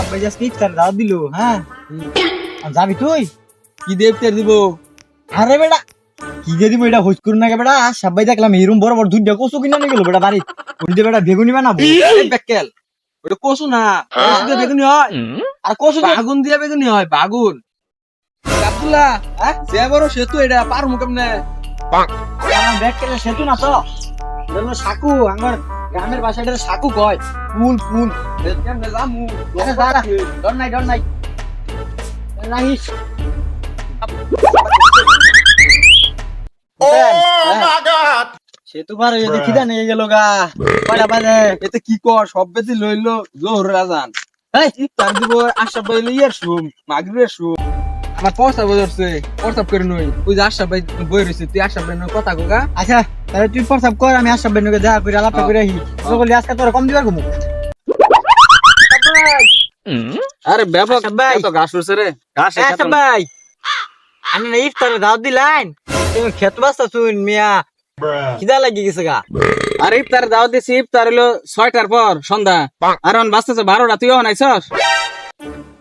সবাই আজকে ইফতার দাওয়াত দিল, হ্যাঁ যাবি তুই? কি দিয়ে ইফতার দিব? আরে বেটা কি দিয়ে দিব এটা হইস করুন না বেটা, সবাই দেখলাম এরম বড় বড় দুইটা কচু কিনে নিয়ে গেল বেটা বাড়ি, ওই যে বেটা বেগুনি বানাবো। এই বেকেল, ওটা কচু না, কচু দিয়ে বেগুনি হয়। আর কচু দিয়ে বাগুন দিয়ে বেগুনি হয়, বাগুন। আব্দুল্লাহ, যে বড় সেতু এটা পার মুখ কেমনে? আমার ব্যাগ কেটে সেতু না তো, এটা হলো সাকু, আমার গ্রামের ভাষাটা সাকু কয়, ফুল ফুল। কেমনে যামু? আরে দাঁড়া, ডর নাই ডর নাই রাহিস। সেতু পার হয়ে খিদা নিয়ে গেল গা, কয়টা বাজে? এতে কি কর, সব বেশি লইলো জোহর রাজান। এই ইফতার দিব আশরাফ ভাই ইয়ার শুম, মাগরিবের শুম। আমার পয়সা বজরছে, পয়সা করে নই। ওই যে আশরাফ ভাই বই রইছে, তুই আশরাফ ভাই কথা কোগা। আচ্ছা তাহলে তুই প্রস্তাব কর, আমি আশরাফ ভাইকে দেখা করে আলাপটা করে আহি। তো বলি আজকে তোরা কম দিবার ঘুমু। আরে ব্যাপক আশরাফ ভাই। এত ঘাস উঠছে রে, ঘাস আচ্ছা ভাই, আমি না ইফতারে দাওয়াত দিলাম, তুমি খেত বাস্তা শুন মিয়া, খিদা লাগি গেছে গা। আরে ইফতার দাওয়াত দিছি, ইফতার হলো 6টার পর সন্ধ্যা, আর এখন বাজতেছে 12টা, তুইও নাইছস?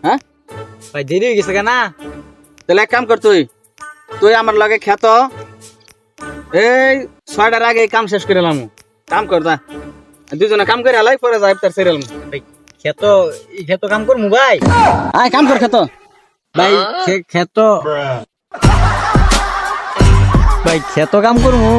হ্যাঁ ভাই দেরি হয়ে গেছে গা না? তাহলে এক কাম কর, তুই তুই আমার লগে খেত, এই 6টার আগে কাম শেষ করে এলাম। কাম কর তা, দুজনে কাম করে আলাই, পরে যা ইফতার সেরে এলাম। ভাই খেত এই খেত কাম করমু ভাই। আয় কাম কর খেত। ভাই খেত ভাই খেত কাম করমু,